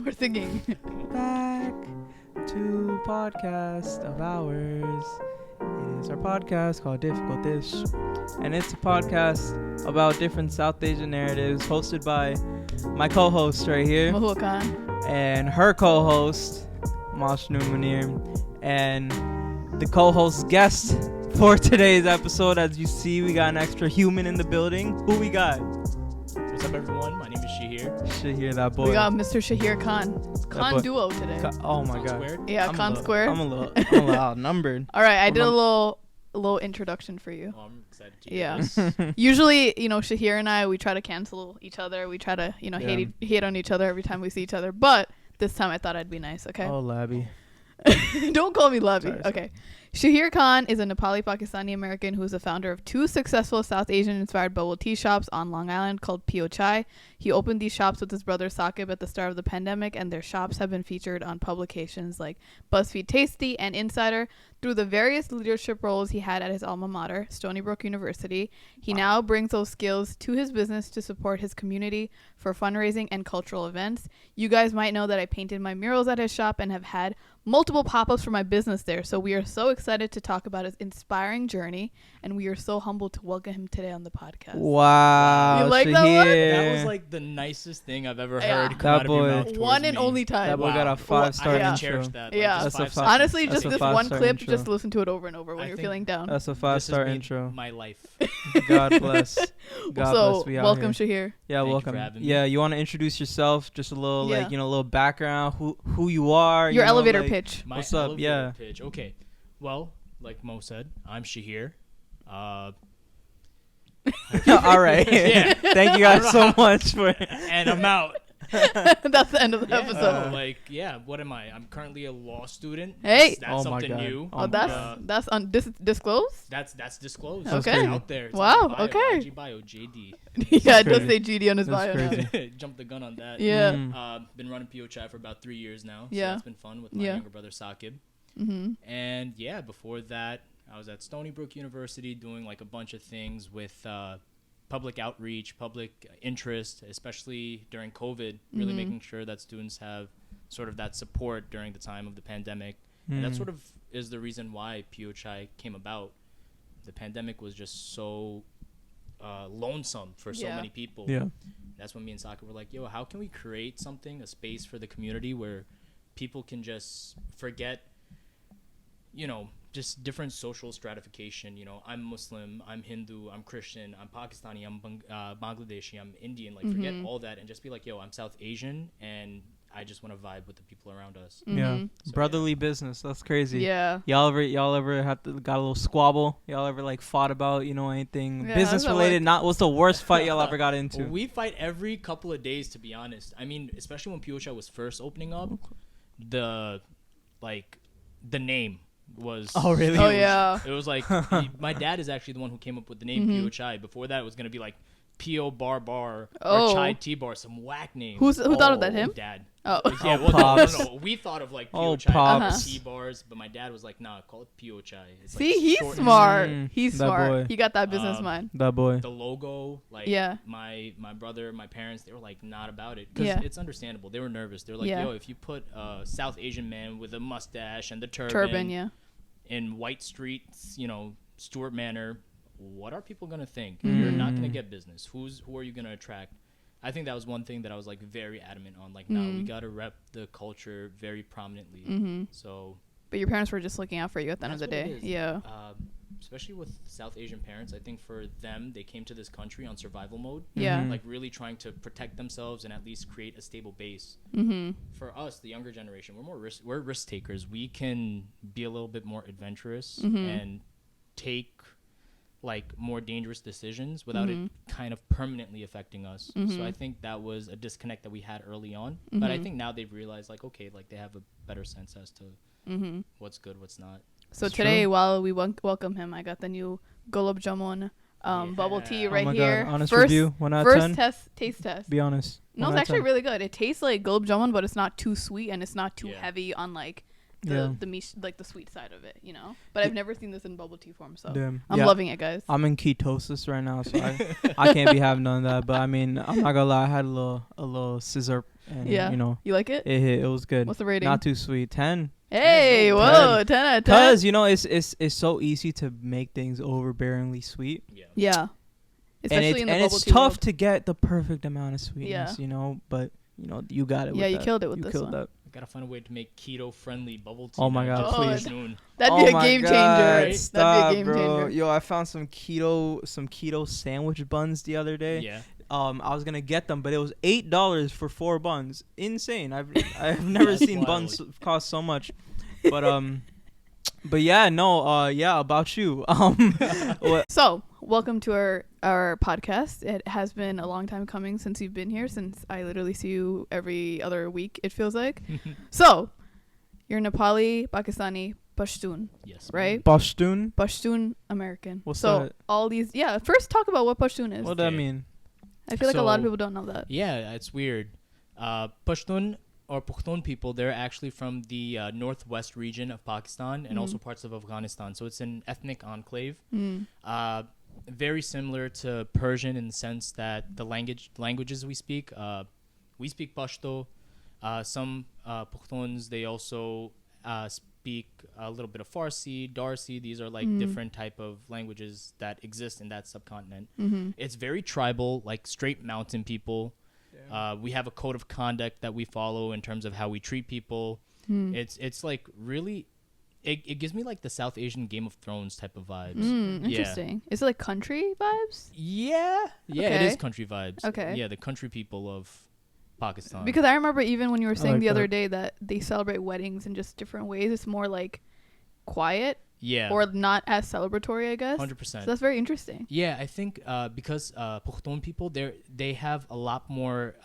we're singing. Back to podcast of ours. It is our podcast called Difficult Dish, and it's a podcast about different South Asian narratives, hosted by my co-host right here, Mahua Khan. and her co-host, Pashtun Munir, and the co-host guest for today's episode. As you see, we got an extra human in the building. Who we got? What's up, everyone? My name is Shaheer. Shaheer, that boy. We got Mr. Shaheer Khan. Khan duo today. Oh my god. Squared? Yeah, Khan squared. I'm a little outnumbered. All right, I did a little introduction for you. Oh, I'm excited to Yeah. hear this. Usually, Shaheer and I, we try to cancel each other. We try to, hate on each other every time we see each other. But this time I thought I'd be nice, okay? Oh, Labby. Don't call me Labby. Sorry. Okay. Shaheer Khan is a Nepali-Pakistani American who is the founder of two successful South Asian-inspired bubble tea shops on Long Island called Poai. He opened these shops with his brother Saqib at the start of the pandemic, and their shops have been featured on publications like BuzzFeed Tasty and Insider. Through the various leadership roles he had at his alma mater, Stony Brook University, he now brings those skills to his business to support his community for fundraising and cultural events. You guys might know that I painted my murals at his shop and have had multiple pop-ups for my business there. So we are so excited to talk about his inspiring journey, and we are so humbled to welcome him today on the podcast. Wow. You like that one? Shaheer. That was like the nicest thing I've ever Yeah. heard come out of your boy. mouth towards One and me. only time. That boy got a Wow. 5-star I Yeah. have to intro. cherish that. Yeah. Like, That's just a 5 five- seconds. Honestly, That's just a this one 5-star clip, intro. just listen to it over and over when I you're think feeling down. That's a This has 5-star been intro. My life. God bless. God So bless. We out welcome, here. Shaheer. Yeah, Thank you welcome. for having me. Yeah, you want to introduce yourself? Just a little, Yeah. a little background. Who you are? Your elevator like, pitch. My What's up? elevator Yeah. Pitch. Okay. Well, like Mo said, I'm Shaheer. All right. Yeah. Thank you guys so much for. And I'm out. That's the end of the Yeah, episode. what am I? I'm currently a law student. Hey. That's Oh my something God. new. Oh that's disclosed. That's disclosed. That's It's crazy. out there. It's Wow, on my bio, okay. IG bio, JD. Yeah, it does crazy. say GD on his That's bio. crazy. Now. Jump the gun on that. Yeah. Been running Poai for about 3 years now. Yeah. So it's been fun with my Yeah. younger brother Saqib. Mm-hmm. And yeah, before that, I was at Stony Brook University doing like a bunch of things with public outreach, public interest, especially during COVID, really making sure that students have sort of that support during the time of the pandemic. And that sort of is the reason why Poai came about. The pandemic was just so lonesome for so Yeah. many people. Yeah. That's when me and Saqib were like, yo, how can we create something, a space for the community where people can just forget, just different social stratification. I'm Muslim, I'm Hindu, I'm Christian, I'm Pakistani, I'm Bangladeshi, I'm Indian. Like, forget all that and just be like, yo, I'm South Asian, and I just want to vibe with the people around us. Yeah. So, Brotherly business. That's crazy. Yeah. Y'all ever got a little squabble? Y'all ever fought about anything Yeah, business how's that related? work? What's the worst fight y'all ever got into? We fight every couple of days, to be honest. I mean, especially when Poai was first opening up, the name was Oh, really? Oh huge. yeah. It was like my dad is actually the one who came up with the name Poai. Before that, it was gonna be like P.O. Bar or Oh. Chai Tea Bar, some whack name. Who thought of that? Him? Dad. Oh. Yeah, Oh, well, Pops. no. We thought of like Oh, Poai, Pops. tea bars, but my dad was like, nah, call it Poai. It's See, like he's short- smart. He's that smart. boy. He got that business mind. That boy. The logo, like Yeah. my brother, my parents, they were like not about it because Yeah. it's understandable. They were nervous. They're like, Yeah. yo, if you put a South Asian man with a mustache and the Turban, yeah. in White Streets, Stuart Manor, what are people gonna think? You're not gonna get business. Who are you gonna attract? I think that was one thing that I was like very adamant on. Like, no, we gotta rep the culture very prominently. So, But your parents were just looking out for you at the end of the that's what day. it is. Yeah. Especially with South Asian parents, I think for them, they came to this country on survival mode. Yeah. Like really trying to protect themselves and at least create a stable base. For us, the younger generation, we're risk takers. We can be a little bit more adventurous and take like more dangerous decisions without it kind of permanently affecting us. So I think that was a disconnect that we had early on. But I think now they've realized like, okay, like they have a better sense as to what's good, what's not. So That's today, true. while we welcome him, I got the new gulab jamun bubble tea Yeah. right oh my here. God. Honest first, review. 1 out of 10. First taste test. Be honest. No, 1 it's out of actually 10. really good. It tastes like gulab jamun, but it's not too sweet and it's not too Yeah. heavy on like the like the sweet side of it, you know. But I've never seen this in bubble tea form, so Damn. I'm loving it, guys. I'm in ketosis right now, so I can't be having none of that. But I mean, I'm not gonna lie, I had a little scissor, and you know, you like it? It hit. It was good. What's the rating? Not too sweet. 10. Hey, whoa, 10 out of 10. Cause you know it's so easy to make things overbearingly sweet. Yeah. Especially in the bubble it's tea tough world. to get the perfect amount of sweetness, Yeah. you know. But you know, you got it. Yeah, with you that. killed it with you this killed one. That. Gotta find a way to make keto-friendly bubble tea. Oh my God, please. That'd be a game changer. Right? Stop, That'd be a game bro. changer. Yo, I found some keto sandwich buns the other day. Yeah. I was gonna get them, but it was $8 for 4 buns. Insane. I've never seen wild. buns cost so much. But yeah, no. Yeah, about you. So, welcome to our podcast. It has been a long time coming since you've been here, since I literally see you every other week, it feels like. So, you're Nepali-Pakistani Pashtun, Yes. right? Pashtun? Pashtun American. What's so that? all these, first talk about what Pashtun is. What does that mean? I feel like a lot of So- people don't know that. Yeah, it's weird. Pashtun or Pushtun people, they're actually from the northwest region of Pakistan and also parts of Afghanistan. So it's an ethnic enclave. Very similar to Persian in the sense that the languages we speak Pashto. Some Pushtuns, they also speak a little bit of Farsi, Darsi. These are like different type of languages that exist in that subcontinent. It's very tribal, like straight mountain people. We have a code of conduct that we follow in terms of how we treat people. It's like really, it gives me like the South Asian Game of Thrones type of vibes. Interesting. Is it like country vibes? Yeah, it Okay. is country vibes. Okay. Yeah, the country people of Pakistan. Because I remember even when you were saying like the other that. day that they celebrate weddings in just different ways. It's more like quiet yeah, or not as celebratory, I guess. 100%. So that's very interesting. Yeah, I think because Pushtun people, they have a lot more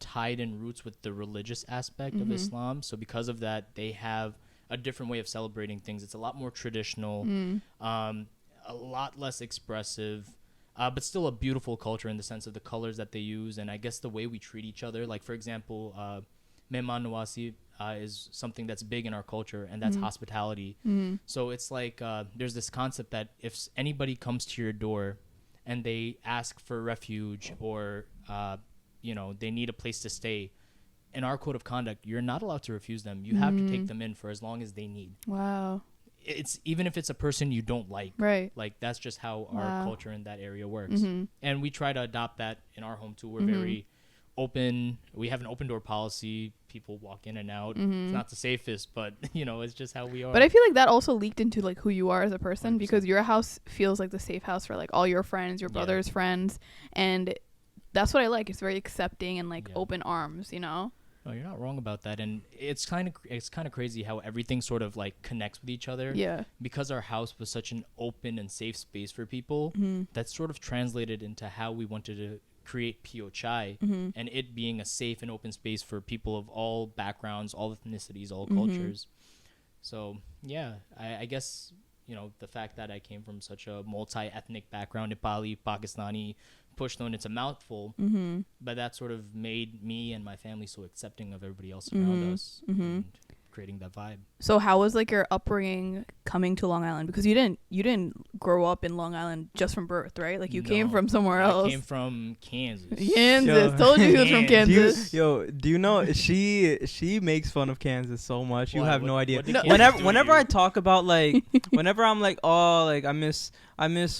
tied in roots with the religious aspect of Islam. So because of that, they have a different way of celebrating things. It's a lot more traditional, a lot less expressive, but still a beautiful culture in the sense of the colors that they use, and I guess the way we treat each other. Like, for example, Mehman Nawasi is something that's big in our culture, and that's hospitality. So it's like there's this concept that if anybody comes to your door and they ask for refuge or they need a place to stay, in our code of conduct, you're not allowed to refuse them. You have to take them in for as long as they need. Wow. It's even if it's a person you don't like. Right. Like, that's just how our culture in that area works. And we try to adopt that in our home too. We're very open. We have an open door policy. People walk in and out. It's not the safest, but it's just how we are. But I feel like that also leaked into like who you are as a person 100%. because your house feels like the safe house for like all your friends, your brother's friends, and that's what I like. It's very accepting and like open arms, No, you're not wrong about that, and it's kind of crazy how everything sort of like connects with each other. Yeah. Because our house was such an open and safe space for people, that's sort of translated into how we wanted to create Poai, and it being a safe and open space for people of all backgrounds, all ethnicities, all cultures. So yeah, I guess the fact that I came from such a multi-ethnic background, Nepali, Pakistani, Pushtun, it's a mouthful, but that sort of made me and my family so accepting of everybody else around us and creating that vibe. So how was like your upbringing coming to Long Island? Because you didn't grow up in Long Island just from birth, right? Like you came No, from somewhere else. I came from Kansas. Kansas. Told you he was from Kansas. Do you know she makes fun of Kansas so much? You Why? have no idea. What did Kansas do to Whenever you? I talk about like, whenever I'm like, oh, like I miss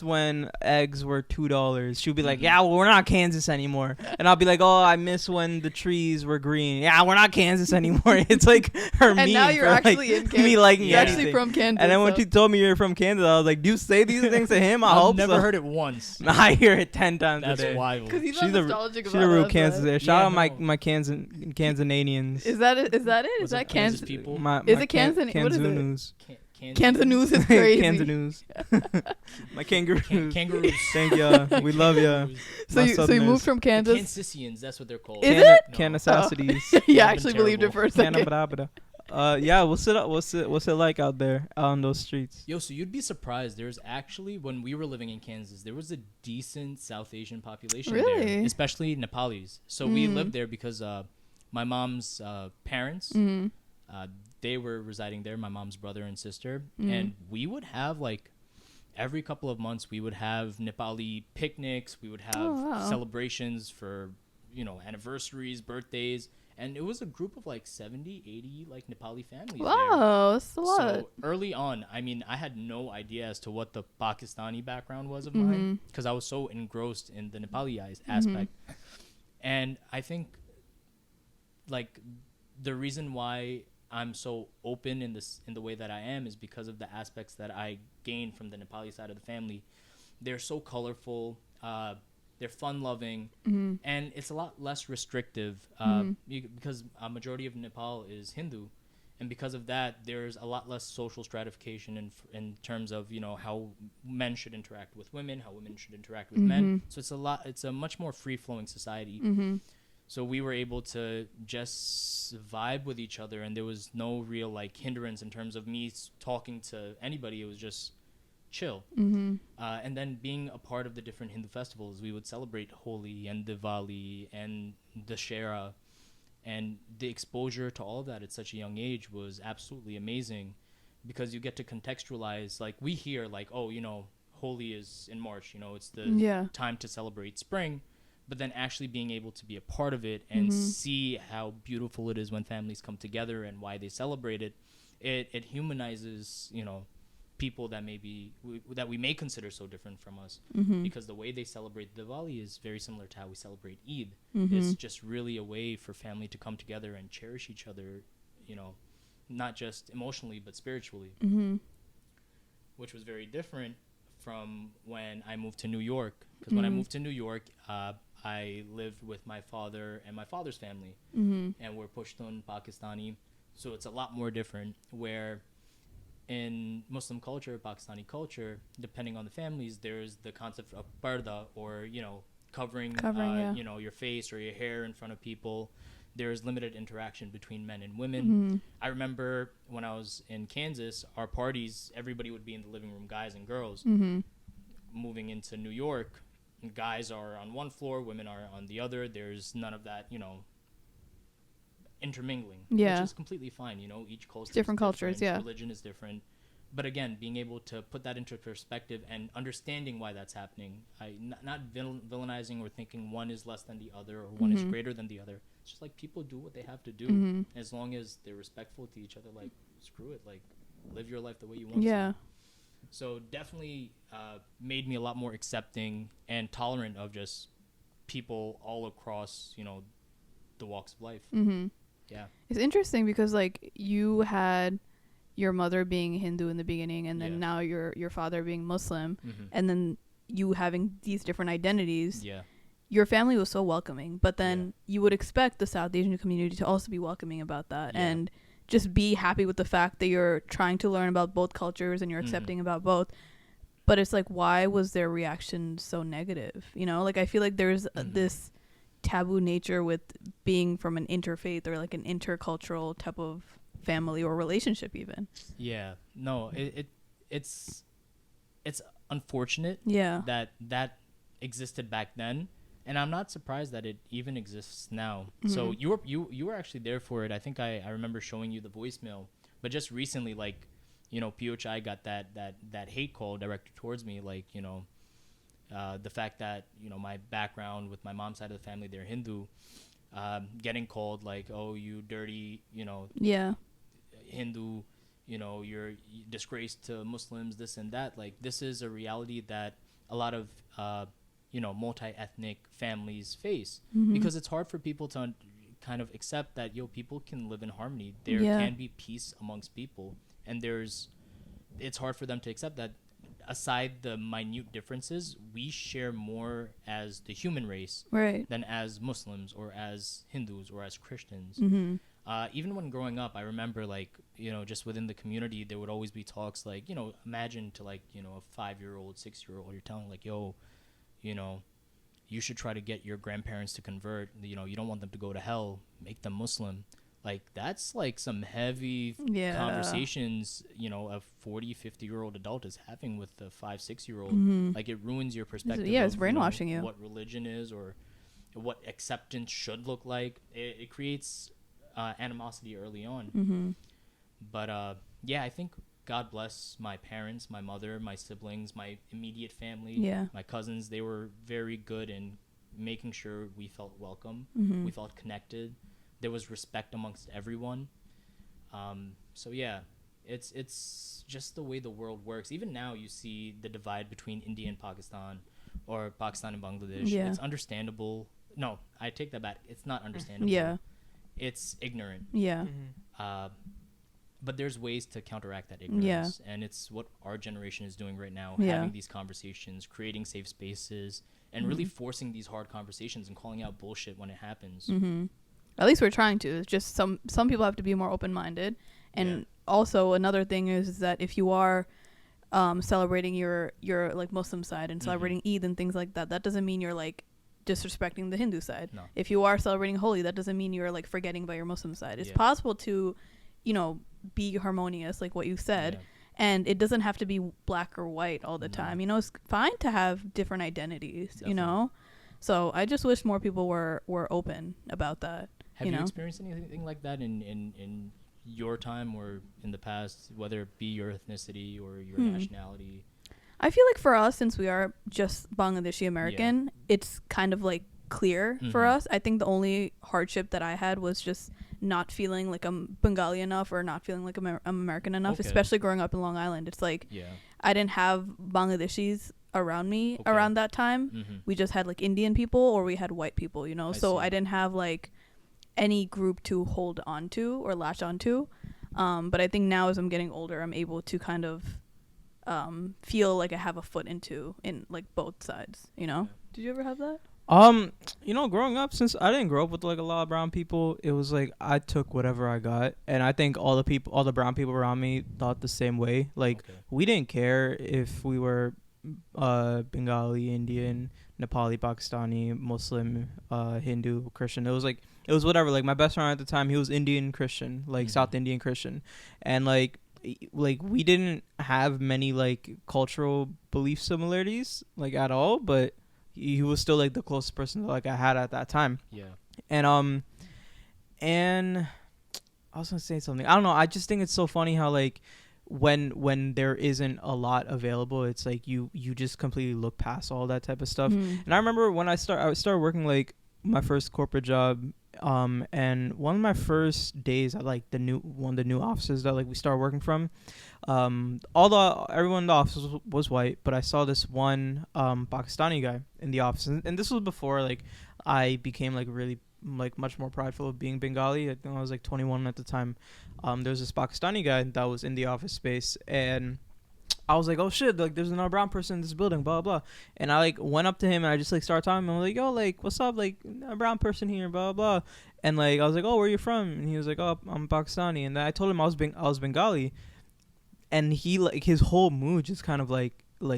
when eggs were $2. She'll be like, yeah, well, we're not Kansas anymore. And I'll be like, oh, I miss when the trees were green. Yeah, we're not Kansas anymore. It's like her And now you're actually in Kansas. me liking You're actually anything. from Kansas. And then when so- she told me you're from Kansas, I was like, do you say these things to him? I I've hope never so. heard it once. I hear it 10 times That's a day. wild. Because he's She's not a nostalgic she's about a real us, Kansas. right? Shout out no. my Kansanians. Is that it? Is that Was Kansas? Kansas people? Is it Kansan? What is it? Kansanu's. Kansas News is crazy. Kansanu's. My kangaroos. Kangaroos. Thank ya. We love ya. So you moved from Kansas. Kansasians, that's what they're called. Is it? No. Kansasities. You They've actually been believed it for a second. Yeah, what's it like out there on those streets? Yo, so you'd be surprised. There's actually, when we were living in Kansas, there was a decent South Asian population Really? there, especially Nepalis. So we lived there because my mom's parents, they were residing there, my mom's brother and sister, and we would have like every couple of months we would have Nepali picnics, we would have celebrations for, you know, anniversaries, birthdays, and it was a group of like 70, 80 like Nepali families Wow, that's a lot. So early on, I mean, I had no idea as to what the Pakistani background was of mine, because I was so engrossed in the Nepali aspect. And I think like the reason why I'm so open in the way that I am is because of the aspects that I gained from the Nepali side of the family. They're so colorful, they're fun-loving, and it's a lot less restrictive because a majority of Nepal is Hindu, and because of that, there's a lot less social stratification in terms of, you know, how men should interact with women, how women should interact with men. So it's a much more free-flowing society. So we were able to just vibe with each other, and there was no real like hindrance in terms of me talking to anybody. It was just chill. And then being a part of the different Hindu festivals, we would celebrate Holi and Diwali and Dashera, and the exposure to all of that at such a young age was absolutely amazing, because you get to contextualize, like we hear like, oh, you know, Holi is in March, you know, it's the time to celebrate spring. But then actually being able to be a part of it and see how beautiful it is when families come together and why they celebrate it, it humanizes, you know, people that that we may consider so different from us, because the way they celebrate Diwali is very similar to how we celebrate Eid. It's just really a way for family to come together and cherish each other, you know, not just emotionally but spiritually, which was very different from when I moved to New York. Because when I moved to New York, I lived with my father and my father's family, and we're Pashtun, Pakistani, so it's a lot more different. Where in Muslim culture, Pakistani culture, depending on the families, there's the concept of parda, or, you know, covering you know, your face or your hair in front of people. There's limited interaction between men and women. I remember when I was in Kansas, our parties, everybody would be in the living room, guys and girls. Moving into New York, guys are on one floor, women are on the other. There's none of that, you know, intermingling, which is completely fine. You know, each culture different cultures, religion is different. But again, being able to put that into perspective and understanding why that's happening, not villainizing or thinking one is less than the other or one is greater than the other. It's just like people do what they have to do, as long as they're respectful to each other. Like, screw it, like live your life the way you want to. So definitely made me a lot more accepting and tolerant of just people all across, you know, the walks of life. Yeah. It's interesting because like you had your mother being Hindu in the beginning, and then now your father being Muslim, and then you having these different identities. Your family was so welcoming, but then you would expect the South Asian community to also be welcoming about that, and just be happy with the fact that you're trying to learn about both cultures and you're accepting about both. But it's like, why was their reaction so negative? You know, like I feel like there's this taboo nature with being from an interfaith or like an intercultural type of family or relationship even. No, it's unfortunate that existed back then, and I'm not surprised that it even exists now. So you were actually there for it. I think I remember showing you the voicemail, but just recently, like, you know, POI got that hate call directed towards me, like, you know, the fact that, you know, my background with my mom's side of the family, they're Hindu, getting called like, oh, you dirty, you know, Hindu, you know, you're disgrace to Muslims, this and that. Like, this is a reality that a lot of you know, multi-ethnic families face, because it's hard for people to kind of accept that, yo, people can live in harmony. There can be peace amongst people, and it's hard for them to accept that. Aside the minute differences, we share more as the human race than as Muslims or as Hindus or as Christians. Even when growing up, I remember, like, you know, just within the community, there would always be talks like, you know, imagine to, like, you know, a 5-year-old, 6-year-old, you're telling like, yo, you know, you should try to get your grandparents to convert. You know, you don't want them to go to hell. Make them Muslim. Like, that's like some heavy conversations, you know, a 40, 50-year-old adult is having with a 5, 6-year-old. Like, it ruins your perspective. It's brainwashing you. What religion is or what acceptance should look like. It creates animosity early on. But yeah, I think God bless my parents, my mother, my siblings, my immediate family, my cousins. They were very good in making sure we felt welcome, we felt connected. There was respect amongst everyone. So yeah, it's just the way the world works. Even now, you see the divide between India and Pakistan, or Pakistan and Bangladesh. Yeah. It's understandable. No, I take that back. It's not understandable. Yeah. It's ignorant. Yeah. But there's ways to counteract that ignorance. And it's what our generation is doing right now, having these conversations, creating safe spaces, and really forcing these hard conversations and calling out bullshit when it happens. At least we're trying to. It's just some people have to be more open-minded. And also another thing is that if you are celebrating your like Muslim side and celebrating Eid and things like that, that doesn't mean you're like disrespecting the Hindu side. No. If you are celebrating Holi, that doesn't mean you're like forgetting about your Muslim side. It's possible to, you know, be harmonious, like what you said, and it doesn't have to be black or white all the time. You know, it's fine to have different identities. Definitely. You know, so I just wish more people were open about that. Have you experienced anything like that in your time or in the past, whether it be your ethnicity or your nationality? I feel like for us, since we are just Bangladeshi American, it's kind of like clear for us. I think the only hardship that I had was just not feeling like I'm Bengali enough or not feeling like I'm American enough, especially growing up in Long Island. It's like I didn't have Bangladeshis around me around that time. We just had like Indian people or we had white people, you know, so I didn't have like any group to hold on to or latch on to. But I think now as I'm getting older, I'm able to kind of feel like I have a foot in like both sides, you know? Did you ever have that? You know, growing up, since I didn't grow up with like a lot of brown people, it was like I took whatever I got, and I think all the brown people around me thought the same way. Like we didn't care if we were Bengali, Indian, Nepali-Pakistani, Muslim, Hindu, Christian. It was whatever. Like my best friend at the time, he was Indian Christian, like South Indian Christian, and like we didn't have many like cultural belief similarities like at all, but he was still like the closest person that like I had at that time. And I was gonna say something. I don't know. I just think it's so funny how like when there isn't a lot available, it's like you just completely look past all that type of stuff. And I remember when I started working like my first corporate job, and one of my first days at like the new offices that like we started working from, everyone in the office was white, but I saw this one Pakistani guy in the office, and this was before like I became like really like much more prideful of being Bengali. I think I was like 21 at the time. There was this Pakistani guy that was in the office space, and I was like, oh shit, like there's another brown person in this building, blah blah. And I like went up to him and I just like started talking to him. I was like, yo, like what's up, like a brown person here, blah blah. And like I was like, oh, where are you from? And he was like, oh, I'm Pakistani. And then I told him I was Bengali, and he like his whole mood just kind of like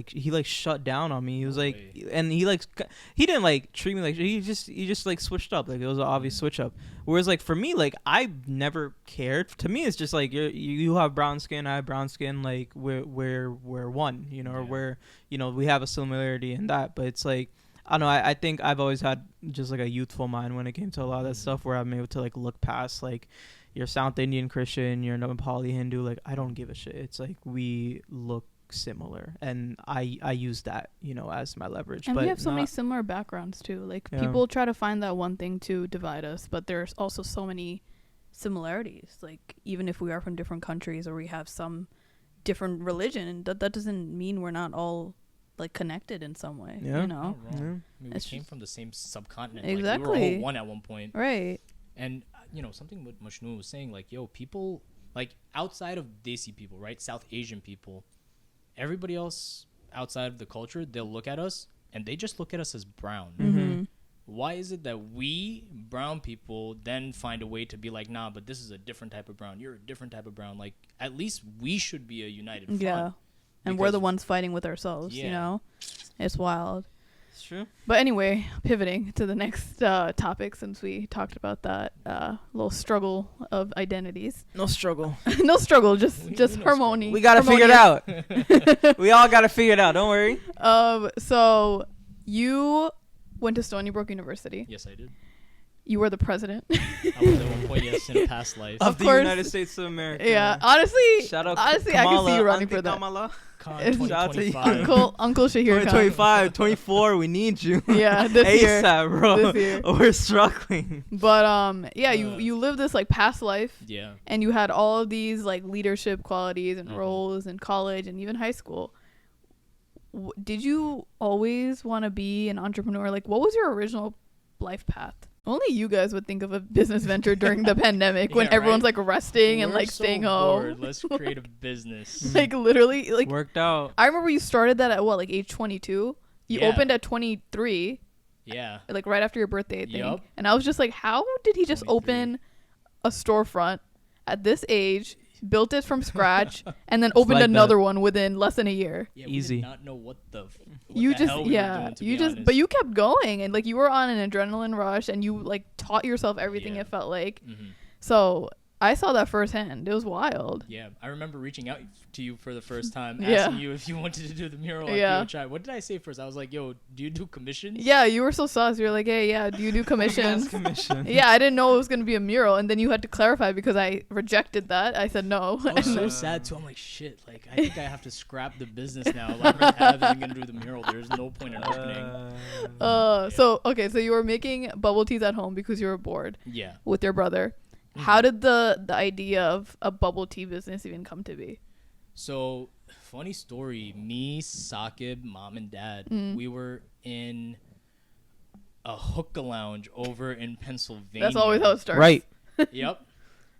he like shut down on me. He was like, and he didn't like treat me like, he just like switched up. Like it was an obvious switch up. Whereas like for me, like I've never cared. To me, it's just like you have brown skin, I have brown skin. Like we're one, you know, or we're, you know, we have a similarity in that. But it's like, I don't know. I think I've always had just like a youthful mind when it came to a lot of that stuff, where I'm able to like look past like you're South Indian Christian, you're Nepali Hindu. Like I don't give a shit. It's like we look similar, and I use that, you know, as my leverage. And but we have so many similar backgrounds too. Like people try to find that one thing to divide us, but there's also so many similarities. Like even if we are from different countries or we have some different religion, that doesn't mean we're not all like connected in some way. You know, I mean, we came from the same subcontinent. Exactly. Like, we were all one at one point, right? And you know, something what Pashtun was saying, like, yo, people like outside of Desi people, right? South Asian people, everybody else outside of the culture, they'll look at us and they just look at us as brown. Why is it that we brown people then find a way to be like, nah, but this is a different type of brown, you're a different type of brown? Like at least we should be a united front. And we're the ones fighting with ourselves. You know, it's wild. It's true. But anyway, pivoting to the next topic, since we talked about that little struggle of identities. No struggle. No struggle, just harmony. We gotta figure it out. We all gotta figure it out. Don't worry. So you went to Stony Brook University. Yes, I did. you were the president. I was at one point, yes, in a past life. Of the course. United States of America. Yeah, honestly, Shout out honestly, Kamala, I can see you running Auntie for that. Kamala. It's- Shout out to you. 2025. Uncle Shaheer Khan. 2025, 24, we need you. Yeah, this year. ASAP, bro. This year. We're struggling. But yeah, you lived this like past life, Yeah. and you had all of these like leadership qualities and Mhm. roles in college and even high school. Did you always want to be an entrepreneur? Like, what was your original life path? Only you guys would think of a business venture during the pandemic when Yeah, everyone's right? like resting and We're like so staying bored. home. Let's create a business. Like literally, like Worked out. I remember you started that at what, like age 22. You Yeah. opened at 23, Yeah. like right after your birthday, I think. Yup. And I was just like, how did he just 23. open a storefront at this age, built it from scratch, and then opened like another that. one within less than a year? Yeah, Easy. We did not know what the You hell just we were yeah, doing, to you be just honest. but you kept going, and like you were on an adrenaline rush, and you like taught yourself everything. Yeah. It felt like Mhm. so. I saw that firsthand. It was wild. Yeah, I remember reaching out to you for the first time, Yeah. asking you if you wanted to do the mural at Yeah. POI. What did I say first? I was like, "Yo, do you do commissions?" Yeah, you were so sus. You were like, hey, yeah, do you do commissions? Commission. Yeah, I didn't know it was gonna be a mural, and then you had to clarify because I rejected that. I said no. I was so sad too. I'm like, shit. Like, I think I have to scrap the business now. Like, my dad isn't gonna do the mural. There's no point in opening. So okay, so you were making bubble teas at home because you were bored Yeah. with your brother. Mm-hmm. How did the idea of a bubble tea business even come to be? So, funny story. Me, Saqib, mom, and dad. Mm. We were in a hookah lounge over in Pennsylvania. That's always how it starts. Right. Yep.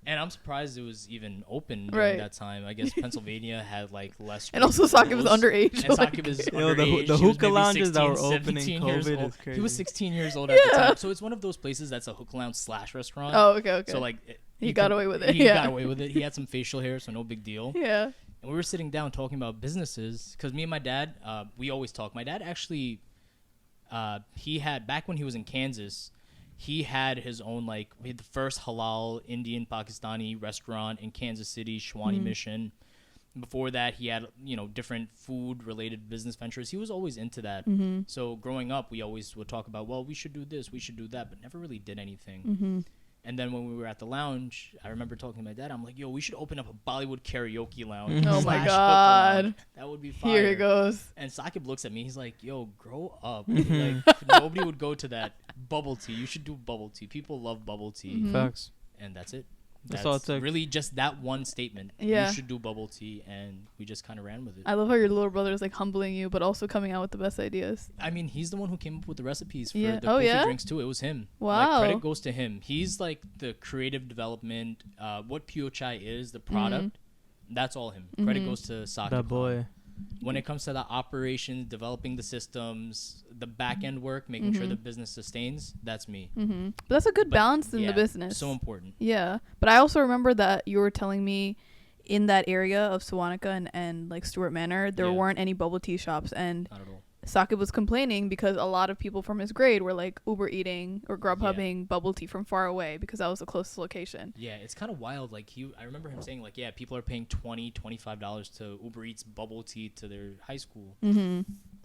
And I'm surprised it was even open Right. during that time. I guess Pennsylvania had like less. And also Saqib was rules. underage. And like- Saqib is Yo, the underage. the He was hookah maybe lounges that were 16, opening 17 years COVID old. is crazy. He was 16 years old at the Yeah. time. So it's one of those places that's a hookah lounge / restaurant. Oh, okay. So like He got away with it, He yeah. got away with it. He had some facial hair, so no big deal. Yeah. And we were sitting down talking about businesses because me and my dad, we always talk. My dad actually, he had back when he was in Kansas, he had his own we had the first halal Indian Pakistani restaurant in Kansas City, Shwani Mission. Before that, he had different food related business ventures. He was always into that. So growing up, we always would talk about, well, we should do this, we should do that, but never really did anything. And then when we were at the lounge, I remember talking to my dad. I'm like, yo, we should open up a Bollywood karaoke lounge. Oh my / hookah God. lounge. That would be fire. Here it goes. And Saqib looks at me. He's like, yo, grow up. Like, nobody would go to that. Bubble tea. You should do bubble tea. People love bubble tea. Facts. And that's it. That's all it took. Really just that one statement. Yeah. You should do bubble tea. And we just kind of ran with it. I love how your little brother is like humbling you, but also coming out with the best ideas. I mean, he's the one who came up with the recipes for Yeah. the Oh, coffee yeah? drinks too. It was him. Wow. Like, credit goes to him. He's like the creative development. What Poai is, the product. That's all him. Credit goes to Saqib. That boy. When it comes to the operations, developing the systems, the back end work, making sure the business sustains, that's me. But that's a good But, balance in yeah, the business. So important. Yeah. But I also remember that you were telling me in that area of Sawanica and like Stewart Manor, there Yeah. weren't any bubble tea shops. And Not at all. Saqib was complaining because a lot of people from his grade were like Uber eating or Grubhubbing bubble tea from far away because that was the closest location. Yeah, it's kind of wild. Like I remember him saying like, yeah, people are paying $20-$25 to Uber Eats bubble tea to their high school.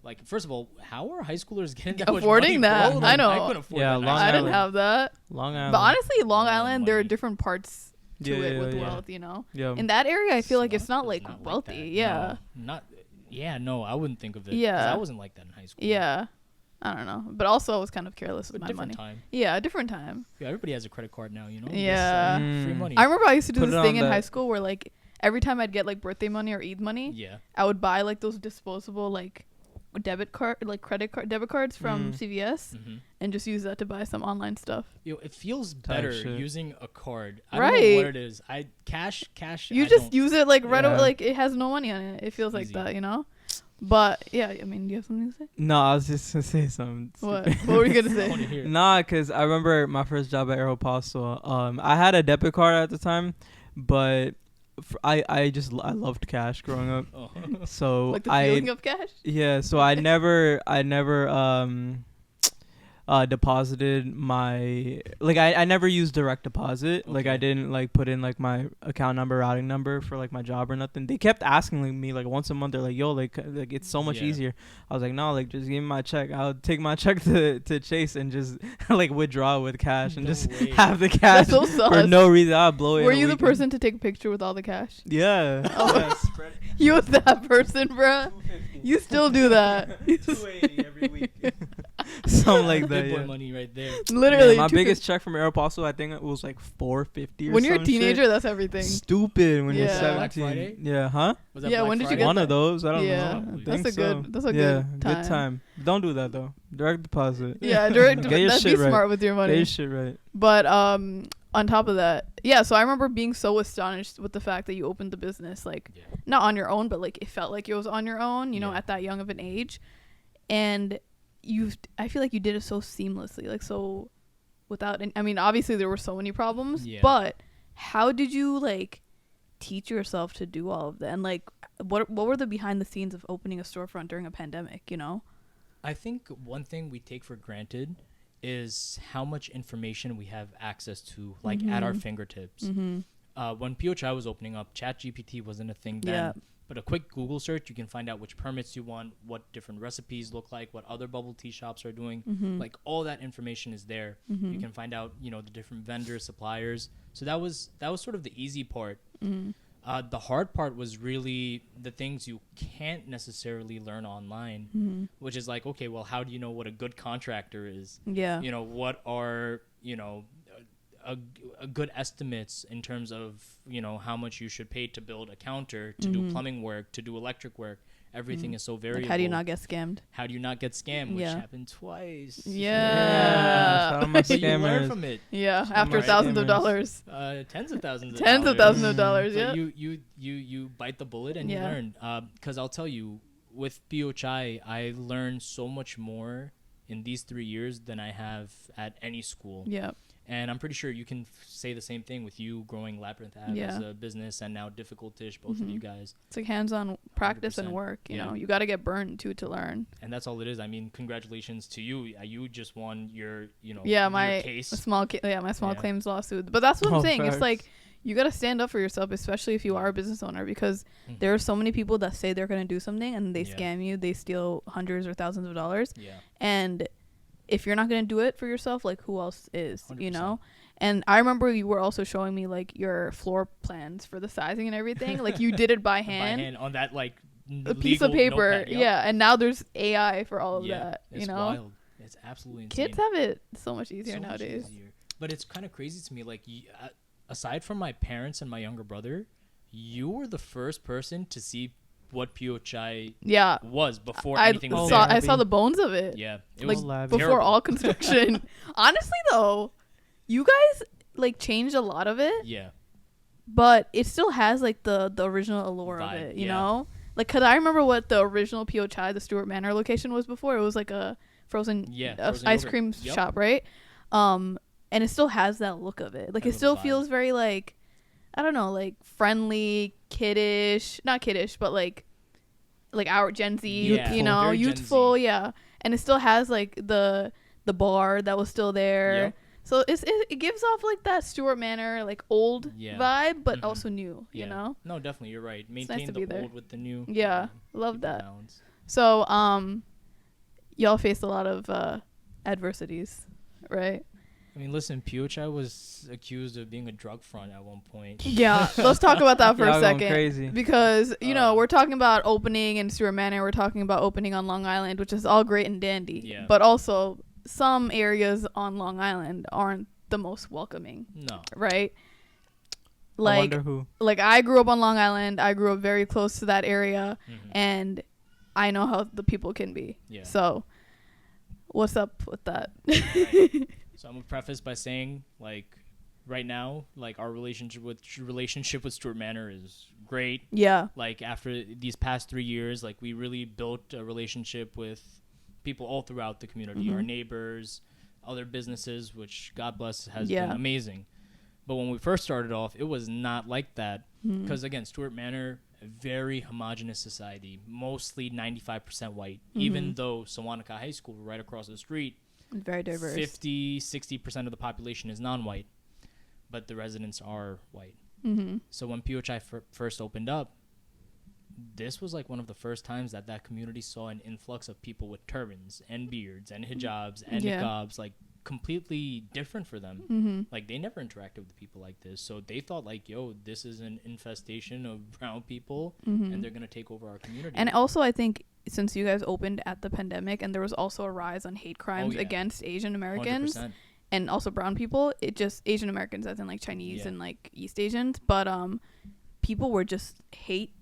Like, first of all, how are high schoolers getting that Affording much money, that? bro? I Like, know. I couldn't afford Yeah, that. Long I didn't Island. have that. Long Island. But honestly, Long Long Island, there are money. different parts to Yeah, it yeah, with yeah. wealth, you know? Yeah. In that area, I feel like it's not Swamp's like not wealthy. that. Yeah. No, not. Yeah, no, I wouldn't think of it. 'cause Yeah. I wasn't like that in high school. Yeah. I don't know. But also, I was kind of careless with But my different money. time. Yeah, a different time. Yeah, everybody has a credit card now, you know? Yeah. Just, free Mm. money. I remember I used to do Put this it thing on in high that- school where, like, every time I'd get, like, birthday money or Eid money, Yeah. I would buy, like, those disposable, like, debit cards from Mm. CVS and just use that to buy some online stuff. Yo, it feels Type better shit. using a card. I don't know what Right. it is. Cash. You I just don't- use it, like, right away. Yeah. Like, it has no money on it. It feels like Easy. that, you know? But, yeah, I mean, do you have something to say? No, I was just gonna say something. What? stupid. What were you going to I say? want to hear. Nah, cause I remember my first job at Aeropostale. I had a debit card at the time, but I loved cash growing up. Oh. So Like the feeling of cash? yeah. So I never deposited my, like, I never used direct deposit. Okay. Like, I didn't like put in like my account number, routing number for like my job or nothing. They kept asking like, me like once a month. They're like, yo, like it's so much easier. I was like, no, like just give me my check. I'll take my check to Chase and just like withdraw with cash and just have the cash That's so sus. for no reason. I'll blow it. Were you the person to take a picture with all the cash? Yeah. Oh. Yeah, spread it. You was that person, bruh. 250. You still do that. 280 every week. Something like that. Big boy Yeah. money right there. Literally. Yeah, my 250. biggest check from Aeropostale, I think it was like $450 or When you're a some teenager, shit. that's everything. Stupid when you're Yeah. Black 17. Friday? Yeah, huh? Was that Yeah, Black when did you Friday? get One that? of those. I don't Yeah. know. I That's think a good. so. That's a Yeah, good time. Don't do that though. Direct deposit. Yeah, direct. Get your That'd be shit right. smart with your Get money. your shit right. But on top of that, yeah. So I remember being so astonished with the fact that you opened the business, like not on your own, but like it felt like it was on your own. You know, at that young of an age, and I feel like you did it so seamlessly, like so without. I mean, obviously there were so many problems, but how did you like teach yourself to do all of that? And like, what were the behind the scenes of opening a storefront during a pandemic? You know, I think one thing we take for granted is how much information we have access to, like at our fingertips. When Poai was opening up, ChatGPT wasn't a thing then. But a quick Google search, you can find out which permits you want, what different recipes look like, what other bubble tea shops are doing. Like all that information is there. You can find out, you know, the different vendors, suppliers. So that was sort of the easy part. The hard part was really the things you can't necessarily learn online, which is like, okay, well, how do you know what a good contractor is? Yeah. You know, what are, you know, a good estimates in terms of, you know, how much you should pay to build a counter, to do plumbing work, to do electric work. Everything is so variable. Like, how do you not get scammed? How do you not get scammed? Which happened twice. Yeah. Shout out my But you learn scammers. from it. Yeah. Some After more thousands of scammers. dollars. Tens of thousands of Tens of dollars. thousands of dollars. But Yeah. you bite the bullet and you learn. Because I'll tell you, with Poai, I learned so much more in these 3 years than I have at any school. Yeah. And I'm pretty sure you can say the same thing with you growing Labyrinth Ave as a business, and now Difficult Dish, both of you guys. It's like hands-on practice and 100%. work. You know, you got to get burned too to learn. And that's all it is. I mean, congratulations to you. You just won your, you know, my your case. small claims lawsuit. But that's what I'm saying. Facts. It's like you got to stand up for yourself, especially if you are a business owner, because there are so many people that say they're going to do something and they scam you. They steal hundreds or thousands of dollars. Yeah. And if you're not going to do it for yourself, like who else is, 100%. you know? And I remember you were also showing me like your floor plans for the sizing and everything. Like you did it by hand. By hand on that like A piece of paper. notepad. Yep. Yeah. And now there's AI for all of that, It's you know? wild. It's absolutely insane. Kids have it so much easier So much nowadays. easier. But it's kind of crazy to me. Like, aside from my parents and my younger brother, you were the first person to see what Poai was before anything was there. I saw the bones of it. Yeah, it Like was before terrible. all construction. Honestly though, you guys like changed a lot of it. Yeah, But it still has like the original allure of Vibe, it, you know? Like, cause I remember what the original Poai, the Stewart Manor location was before. It was like a frozen, frozen ice yogurt. cream Yep. shop, right? And it still has that look of it. Like, I it love still the vibe. feels very like, I don't know, like friendly, kiddish, not kiddish, but like our Gen Z, Yeah. you know, Very Gen youthful, Z. yeah. And it still has like the bar that was still there. Yep. So it gives off like that Stewart Manor, like old Yeah. vibe, but Mhm. also new, you know? No, definitely, you're right. nice Maintain to the be there. old with the new. Yeah, love keep the that. balance. So, y'all faced a lot of adversities, right? I mean, listen, Poai was accused of being a drug front at one point. Yeah, let's talk about that for Y'all a going second. crazy. Because, you know, we're talking about opening in Stewart Manor, we're talking about opening on Long Island, which is all great and dandy. Yeah. But also, some areas on Long Island aren't the most welcoming, No. right? I Like, wonder who. I grew up on Long Island. I grew up very close to that area, Mhm. and I know how the people can be. Yeah. So, what's up with that? So I'm gonna preface by saying, like, right now, like our relationship with Stewart Manor is great. Yeah. Like after these past 3 years, like we really built a relationship with people all throughout the community, our neighbors, other businesses, which God bless has been amazing. But when we first started off, it was not like that because again, Stewart Manor, a very homogenous society, mostly 95% white. Even though Sawanaka High School, right across the street, Very diverse. 50-60% of the population is non-white, but the residents are white. So when POI first opened up, this was like one of the first times that community saw an influx of people with turbans and beards and hijabs and niqabs, like completely different for them. Like they never interacted with people like this, so they thought like, yo, this is an infestation of brown people and they're gonna take over our community. And also I think since you guys opened at the pandemic and there was also a rise on hate crimes against Asian Americans 100%. and also brown people, it just Asian Americans as in like Chinese and like East Asians, but people were just hateful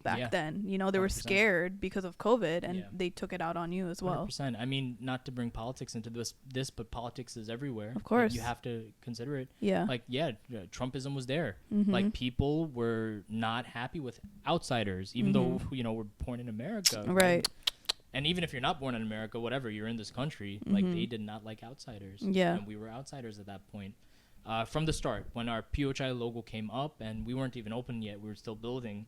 back then. You know, they 100%. Were scared because of COVID and they took it out on you as well. 100%. I mean, not to bring politics into this, but politics is everywhere. Of course. Like, you have to consider it. Yeah. Like, Trumpism was there. Like, people were not happy with outsiders, even though, you know, we're born in America. Right. And even if you're not born in America, whatever, you're in this country, like, they did not like outsiders. Yeah. And we were outsiders at that point. From the start, when our POI logo came up and we weren't even open yet, we were still building,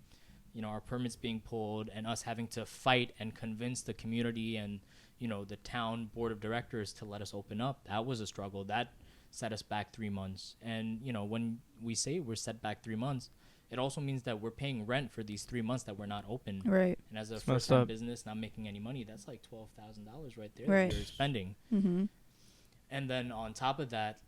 you know, our permits being pulled and us having to fight and convince the community and, you know, the town board of directors to let us open up. That was a struggle. That set us back 3 months. And, you know, when we say we're set back 3 months, it also means that we're paying rent for these 3 months that we're not open. Right. And as a first-time business not making any money, that's like $12,000 right there that you're spending. And then on top of that,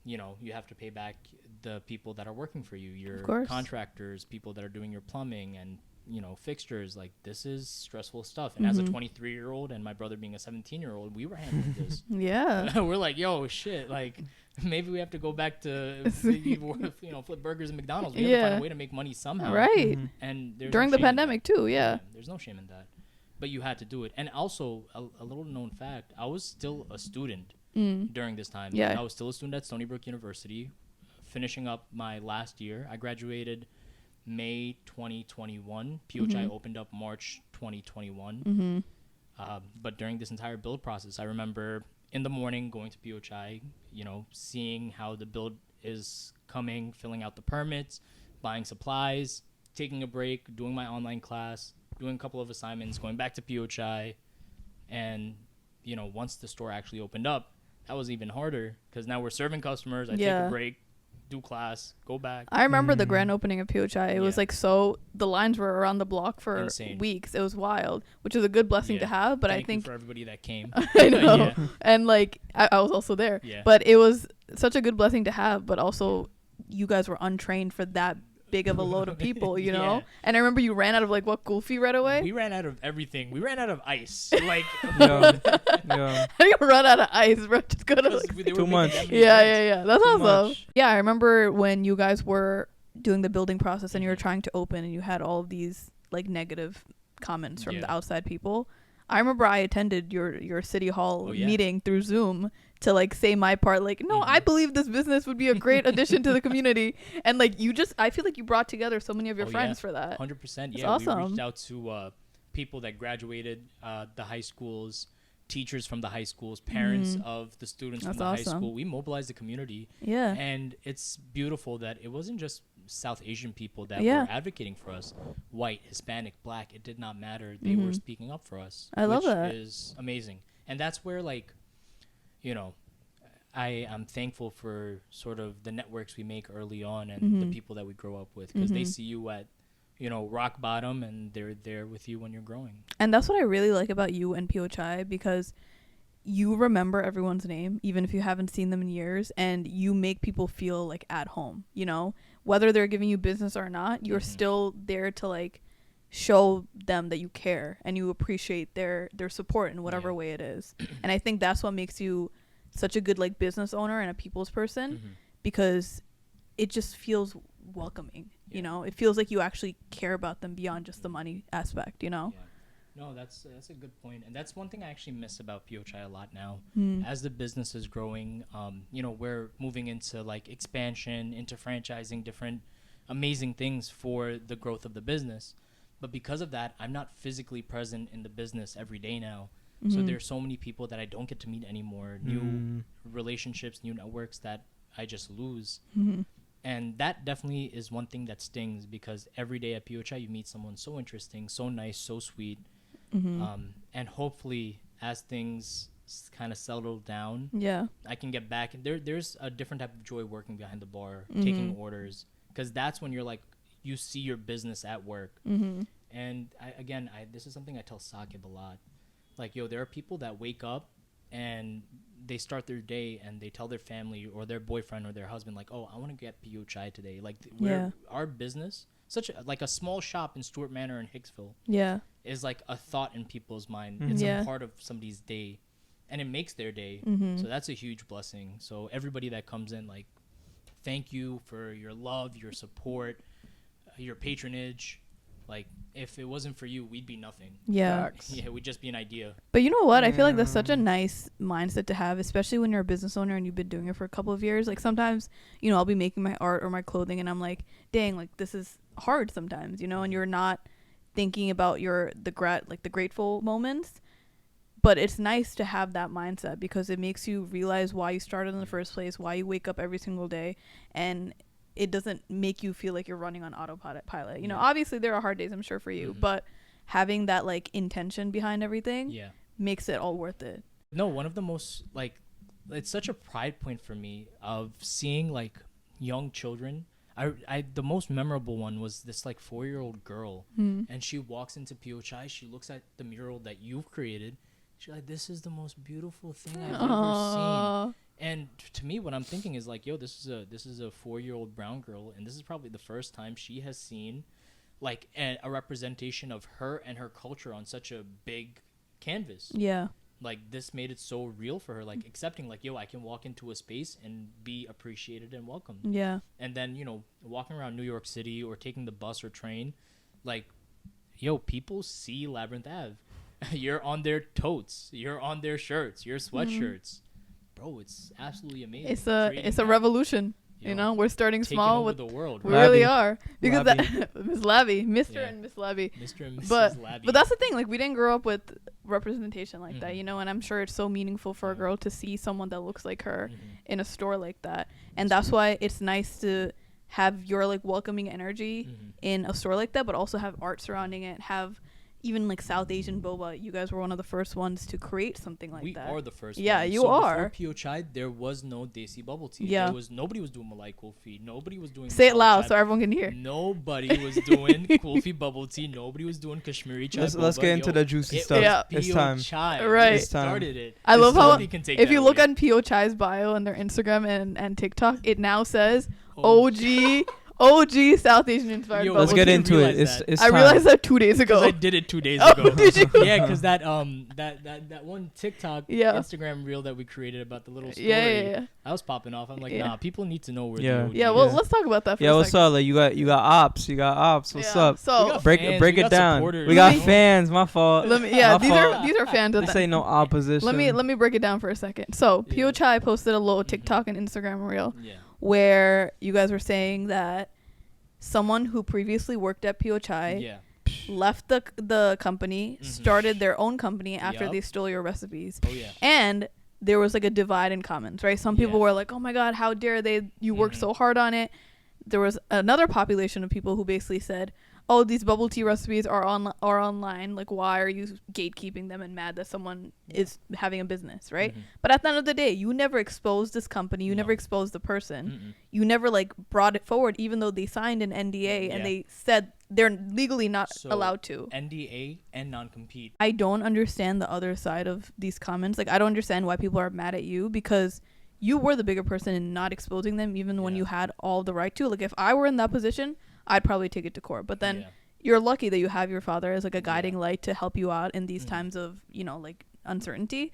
you know, you have to pay back the people that are working for you, your contractors, people that are doing your plumbing and, you know, fixtures. Like, this is stressful stuff. And as a 23-year-old and my brother being a 17-year-old, we were handling this. We're like, yo, shit, like, maybe we have to go back to, you know, flip burgers and McDonald's. We have to find a way to make money somehow. Right. And there's during the pandemic, too, there's no shame in that. But you had to do it. And also, a little known fact, I was still a student during this time. I was still a student at Stony Brook University, finishing up my last year. I graduated May 2021. POI opened up March 2021. But during this entire build process, I remember in the morning going to POI, you know, seeing how the build is coming, filling out the permits, buying supplies, taking a break, doing my online class, doing a couple of assignments, going back to POI. And, you know, once the store actually opened up, that was even harder because now we're serving customers. I take a break, do class, go back. I remember the grand opening of POI. It was like, so the lines were around the block for weeks. It was wild, which is a good blessing to have. But Thank I think you for everybody that came. I know. And like, I was also there, but it was such a good blessing to have. But also you guys were untrained for that big of a load of people, you know? And I remember you ran out of like what, Goofy right away? We ran out of everything. We ran out of ice. Like, how do you run out of ice, bro? Just go to like, too much. That's awesome. Yeah, I remember when you guys were doing the building process and you were trying to open and you had all of these like negative comments from the outside people. I remember I attended your city hall meeting through Zoom to like say my part, like, no, I believe this business would be a great addition to the community. And like, I feel like you brought together so many of your friends for that. 100%. That's awesome. We reached out to people that graduated the high schools, teachers from the high schools, parents of the students from the high school. We mobilized the community. And it's beautiful that it wasn't just South Asian people that were advocating for us. White, Hispanic, Black, it did not matter. They were speaking up for us. I love that. Which is amazing. And that's where, like, you know, I am thankful for sort of the networks we make early on and the people that we grow up with, because they see you at, you know, rock bottom and they're there with you when you're growing. And that's what I really like about you and POI, because you remember everyone's name, even if you haven't seen them in years, and you make people feel like at home, you know, whether they're giving you business or not, you're still there to like show them that you care and you appreciate their support in whatever way it is. And I think that's what makes you such a good like business owner and a people's person, because it just feels welcoming. You know, it feels like you actually care about them beyond just the money aspect, you know? No, that's a good point. And that's one thing I actually miss about POI a lot now. As the business is growing, you know, we're moving into like expansion, into franchising, different amazing things for the growth of the business. But because of that, I'm not physically present in the business every day now. So there's so many people that I don't get to meet anymore, new relationships, new networks that I just lose. And that definitely is one thing that stings, because every day at POI you meet someone so interesting, so nice, so sweet. And hopefully as things kind of settle down, I can get back. And there's a different type of joy working behind the bar, taking orders, because that's when you're like, you see your business at work. And this is something I tell Saqib a lot. Like, yo, there are people that wake up and they start their day and they tell their family or their boyfriend or their husband, like, oh, I want to get PO chai today. Like, our business, like a small shop in Stewart Manor in Hicksville, is like a thought in people's mind. It's a part of somebody's day, and it makes their day. So that's a huge blessing. So everybody that comes in, like, thank you for your love, your support, your patronage. Like, if it wasn't for you, we'd be nothing. We'd just be an idea. But you know what? I feel like that's such a nice mindset to have, especially when you're a business owner and you've been doing it for a couple of years. Like, sometimes, you know, I'll be making my art or my clothing and I'm like, dang, like, this is hard sometimes, you know, and you're not thinking about the grateful moments. But it's nice to have that mindset because it makes you realize why you started in the first place, why you wake up every single day, and it doesn't make you feel like you're running on autopilot. You know, obviously there are hard days, I'm sure, for you, but having that, like, intention behind everything makes it all worth it. No, one of the most, like, it's such a pride point for me of seeing, like, young children. The most memorable one was this, like, 4-year-old girl, and she walks into PO Chai. She looks at the mural that you've created. She's like, this is the most beautiful thing I've ever seen. And to me, what I'm thinking is like, yo, this is a 4-year-old brown girl, and this is probably the first time she has seen, like, a representation of her and her culture on such a big canvas. Like, this made it so real for her, like, accepting, like, yo, I can walk into a space and be appreciated and welcomed. And then, you know, walking around New York City or taking the bus or train, like, yo, people see Labyrinth Ave. You're on their totes, you're on their shirts, your sweatshirts. Bro, it's absolutely amazing. It's a revolution. You know, we're starting small with the world. We really are, because that Miss Labby, Mr. and Miss Labby, Mr. and Mrs. Labby. But that's the thing. Like, we didn't grow up with representation like that, you know. And I'm sure it's so meaningful for a girl to see someone that looks like her in a store like that. And that's why it's nice to have your, like, welcoming energy in a store like that, but also have art surrounding it. Have even, like, South Asian boba. You guys were one of the first ones to create something like that. We are the first ones. You are. Before PO Chai, there was no Desi bubble tea. Nobody was doing Malai Kulfi. Nobody was doing... Say it loud so everyone can hear. Nobody was doing Kulfi bubble tea. Nobody was doing Kashmiri chai. Let's get into the juicy stuff. It's time. Chai. Right. Started it. I love how if you look on PO Chai's bio on their Instagram and TikTok, it now says OG South Asian inspired bubble. Let's get into it. It's I realized that 2 days ago. I did it 2 days ago. Did you? Yeah, because that one TikTok Instagram reel that we created about the little story. I was popping off. I'm like, nah, people need to know where the OG is. Well, let's talk about that for a second. What's up? Like, you got ops. What's up? So break it down. We got fans. My fault. These are fans. This ain't no opposition. Let me break it down for a second. So PO Chai posted a little TikTok and Instagram reel. Where you guys were saying that someone who previously worked at PO Chai left the company, started their own company after they stole your recipes. And there was, like, a divide in comments, right? Some people were like, oh my God, how dare they? You worked so hard on it. There was another population of people who basically said, oh, these bubble tea recipes are online. Like, why are you gatekeeping them and mad that someone is having a business, right? But at the end of the day, you never exposed this company. You never exposed the person. You never, like, brought it forward, even though they signed an NDA and they said they're legally not allowed to. NDA and non-compete. I don't understand the other side of these comments. Like, I don't understand why people are mad at you, because you were the bigger person in not exposing them, even when you had all the right to. Like, if I were in that position, I'd probably take it to court. But then you're lucky that you have your father as, like, a guiding light to help you out in these times of, you know, like, uncertainty.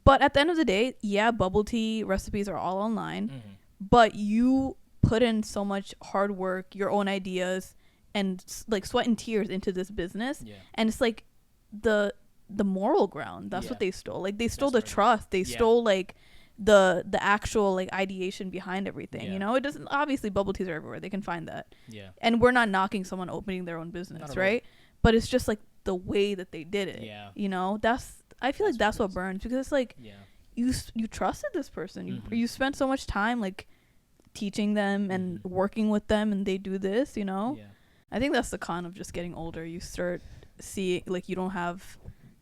But at the end of the day, bubble tea recipes are all online. But you put in so much hard work, your own ideas, and, like, sweat and tears into this business. And it's, like, the moral ground. That's what they stole. Like, they stole the trust. They stole, like, the actual, like, ideation behind everything. You know, it doesn't, obviously bubble teas are everywhere, they can find that, and we're not knocking someone opening their own business, right? But it's just, like, the way that they did it. You know, I feel like that's what burns, because it's like you trusted this person, you spent so much time, like, teaching them and working with them, and they do this, you know. I think that's the con of just getting older. You start seeing, like, you don't have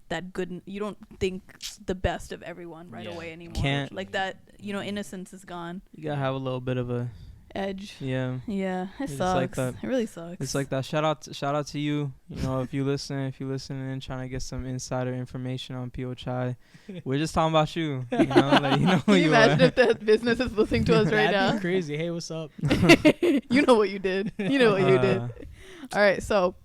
that good. You don't think the best of everyone right away anymore. Can't. Like that, innocence is gone. You gotta have a little bit of a Edge. Yeah. Yeah, it It's sucks. like that. It really sucks. It's like that. Shout out to you. If you listen and trying to get some insider information on Poai, we're just talking about you. Who Can you you imagine are. if that business is listening to us right That'd now? be crazy. Hey, what's up? You know what you did. You know what you did. All right, so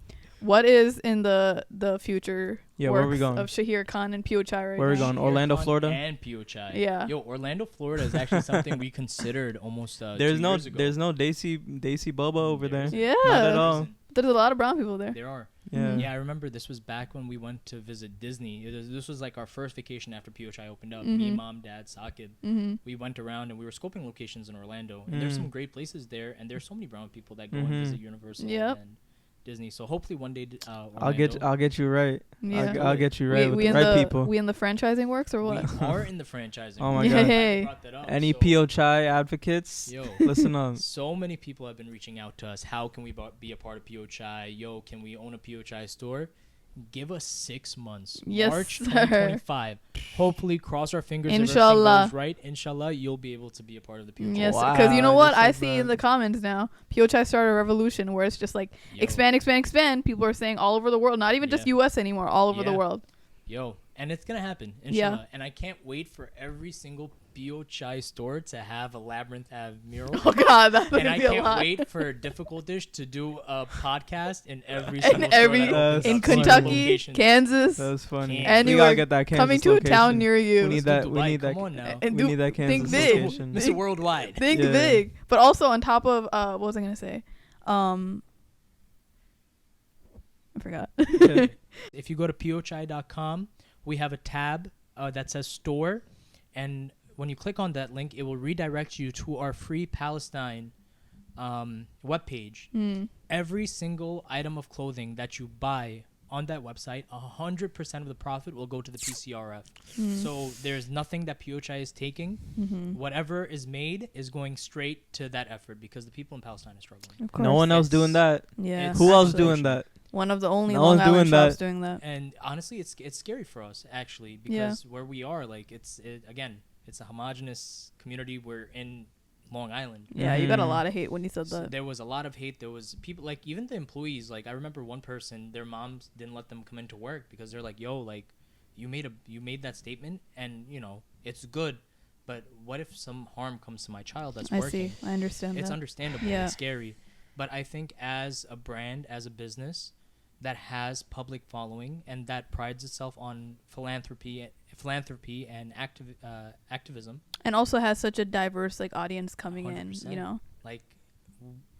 what is in the future where are we works going? of Shaheer Khan and Poai right Where are we now? going? Orlando, Florida? And Poai. Yeah. Yo, Orlando, Florida is actually something we considered almost 2 There's years ago. no Desi Boba over there. Yeah. Not at all. There's a lot of brown people there. There are. Yeah. Yeah, I remember this was back when we went to visit Disney. This was like our first vacation after Poai opened up. Me, mom, dad, Saqib. We went around and we were scoping locations in Orlando. And there's some great places there. And there's so many brown people that go and visit Universal and Disney. So hopefully one day, Orlando, I'll get you right. Yeah. I'll get you right with we the in right the, people. We in the franchising works or what? We are in the franchising. Oh my God. God. Yay. Any Poai advocates? Yo, listen up. so many people have been reaching out to us. How can we be a part of Poai? Yo, can we own a Poai store? Give us 6 months. Yes, March sir. 2025. Hopefully, cross our fingers. Inshallah. If everything goes right, inshallah, you'll be able to be a part of the Poai. Yes, Wow, because you know what? that's I so see bad. in the comments now, Poai started a revolution where it's just like Yo. expand. People are saying all over the world, not even just U.S. anymore, all over the world. Yo, and it's gonna happen, inshallah. And I can't wait for every single Poai store to have a Labyrinth Ave mural. Oh God, that's And gonna I be a can't lot. wait for Difficult Dish to do a podcast in every In single every store that opens in up, so many Kentucky, locations. Kansas, That was funny. Can't. We Anywhere gotta get that Kansas coming to a town location. near you. We need Let's that. do We Dubai, need that. come on now. And We need that think Kansas big. location. Mr. Worldwide. Think Yeah. big, but also on top of what was I gonna say? I forgot. If you go to pochai.com, we have a tab that says store, and when you click on that link, it will redirect you to our Free Palestine webpage. Every single item of clothing that you buy on that website, 100% of the profit will go to the PCRF. So there's nothing that Poai is taking. Whatever is made is going straight to that effort because the people in Palestine are struggling. Of course. No one else doing that. Yeah. It's Who else actually doing that? One of the only No Long one's Island doing shops that. doing that. And honestly, it's scary for us actually because where we are, like again, it's a homogenous community. We're in Long Island. Yeah, you got a lot of hate when you said So that. there was a lot of hate. There was people like even the employees. Like I remember one person, their moms didn't let them come into work because they're like, "Yo, like you made that statement, and it's good, but what if some harm comes to my child that's I working?" see. I understand It's that. understandable. Yeah. It's scary, but I think as a brand, as a business that has public following and that prides itself on philanthropy and activism, And also has such a diverse audience coming 100%. in, like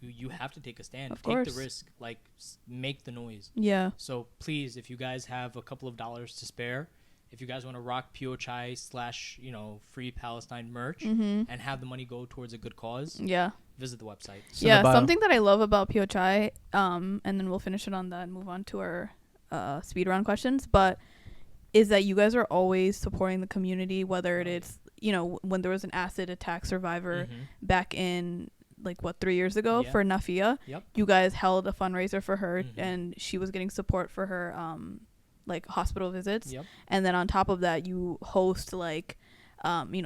you have to take a stand, Of take the course. risk, like make the noise. Yeah. So please, if you guys have a couple of dollars to spare, if you guys want to rock Poai / Free Palestine merch and have the money go towards a good cause, Yeah. visit the website. Yeah, something that I love about Poai, and then we'll finish it on that and move on to our speed round questions, but is that you guys are always supporting the community, whether it is, when there was an acid attack survivor back in 3 years ago for Nafia, you guys held a fundraiser for her and she was getting support for her hospital visits. And then on top of that, you host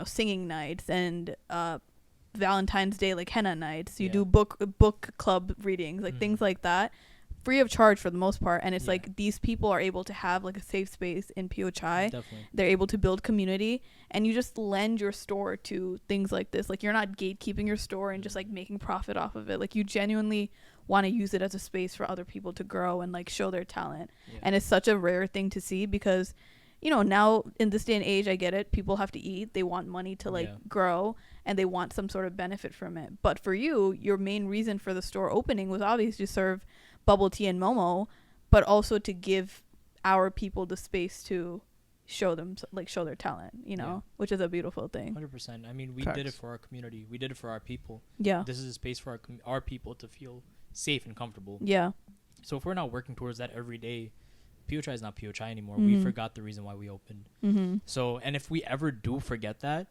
singing nights and Valentine's Day henna nights. You do book club readings, things like that, free of charge for the most part. And it's these people are able to have a safe space in Poai. Definitely. They're able to build community, and you just lend your store to things like this. You're not gatekeeping your store and just making profit off of it. You genuinely want to use it as a space for other people to grow and show their talent. And it's such a rare thing to see because now in this day and age, I get it. People have to eat. They want money to grow, and they want some sort of benefit from it. But for you, your main reason for the store opening was obviously to serve bubble tea and Momo, but also to give our people the space to show them, show their talent, which is a beautiful thing. 100%. I mean, we did it for our community. We did it for our people. Yeah. This is a space for our people to feel safe and comfortable. Yeah. So if we're not working towards that every day, Poai is not Poai anymore. We forgot the reason why we opened. So, and if we ever do forget that,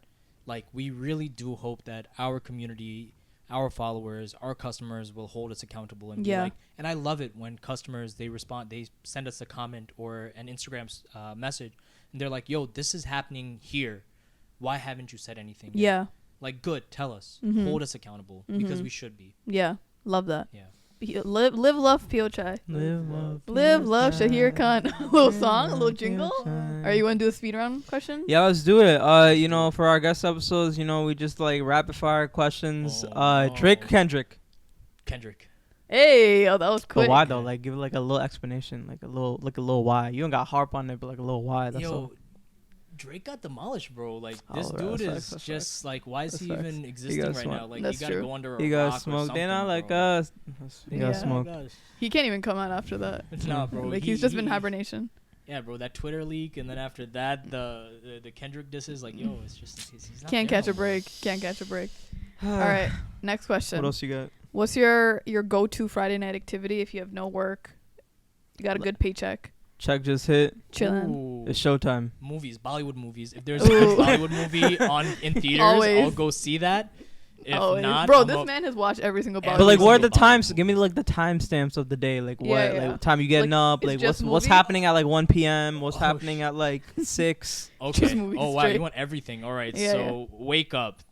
we really do hope that our community our followers, our customers will hold us accountable and be like, and I love it when customers, they respond, they send us a comment or an Instagram message, and they're like, yo, this is happening here. Why haven't you said anything yet? Yeah. Like, good, tell us. Hold us accountable because we should be. Yeah. Love that. Yeah. Live, love, Poai. Live, love, Shaheer Khan. A little song, a little jingle. Are you want to do a speed round question? Yeah, let's do it. You know, for our guest episodes, you know, we just like rapid fire questions. Drake or Kendrick? Kendrick. Hey, oh, that was quick. But why though? Like, give it like a little explanation, like a little why. You don't got harp on it, but like a little why. That's all. Drake got demolished, bro. Like, this dude is just like, why is he even existing right now? Like, that's you gotta true. go under a he rock got or smoked. something, They not like bro. us. He got Yeah. smoked. He can't even come out after that. Nah, bro. Like, he's just been hibernation. Yeah, bro. That Twitter leak, and then after that, the Kendrick disses. Like, yo, it's just he's not Can't there catch a no more. break. Can't catch a break. All right, next question. What else you got? What's your go-to Friday night activity if you have no work? You got a good paycheck. Check just hit. Chilling. Ooh. It's showtime. Movies, Bollywood movies. If there's a good Bollywood movie in theaters, Always. I'll go see that. If Always. not, Bro, I'm this up- man has watched every single Bollywood. But like, what are single the times? Bollywood Give me like the timestamps of the day. Like what? Yeah. Like time you getting Like, up? it's Like just what's movie? happening at like 1 p.m. What's Oh, happening at like 6? Just Okay. movies Oh wow, straight. you want everything? All right. Yeah, So wake up,